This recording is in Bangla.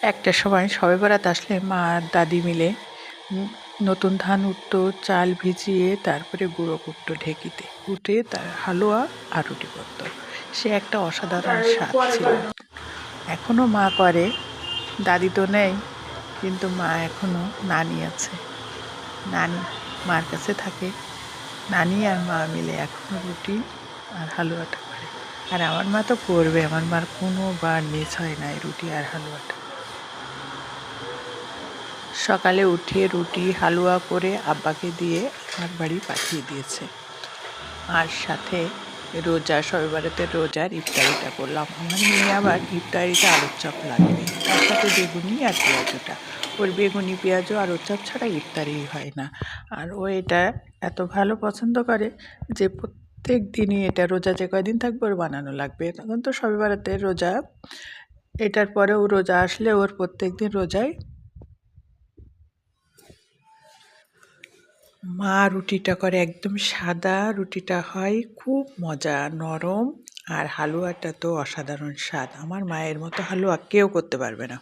একটা সময় শবে বরাত আসলে মা আর দাদি মিলে নতুন ধান উঠতো, চাল ভিজিয়ে তারপরে গুঁড়ো করতো ঢেঁকিতে, কুটে তার হালুয়া আর রুটি করতো। সে একটা অসাধারণ স্বাদ ছিল। এখনও মা করে, দাদি তো নেই, কিন্তু মা এখনও, নানি আছে, নানি মার কাছে থাকে। নানি আর মা মিলে এখনও রুটি আর হালুয়াটা করে। আর আমার মা তো করবে, আমার মার কোনোবার মিস হয় না এই রুটি আর হালুয়াটা। সকালে উঠে রুটি হালুয়া করে আব্বাকে দিয়ে আমার বাড়ি পাঠিয়ে দিয়েছে। আর সাথে শবে বরাতের রোজার ইফতারিটা করলাম। আমার মেয়ে আবার ইফতারিতে আলুর চপ লাগবে, তার সাথে বেগুনি আর পেঁয়াজুটা। ওর বেগুনি পেঁয়াজু আলুর চপ ছাড়া ইফতারি হয় না। আর ও এটা এত ভালো পছন্দ করে যে প্রত্যেক দিনই এটা, রোজা যে কয়দিন থাকবে ওর বানানো লাগবে। তখন তো শবে বরাতের রোজা, এটার পরেও রোজা আসলে ওর প্রত্যেক দিন রোজায় মা রুটিটা করে একদম সাদা, রুটিটা হয় খুব মজা, নরম। আর হালুয়াটা তো অসাধারণ স্বাদ, আমার মায়ের মতো হালুয়া কেউ করতে পারবে না।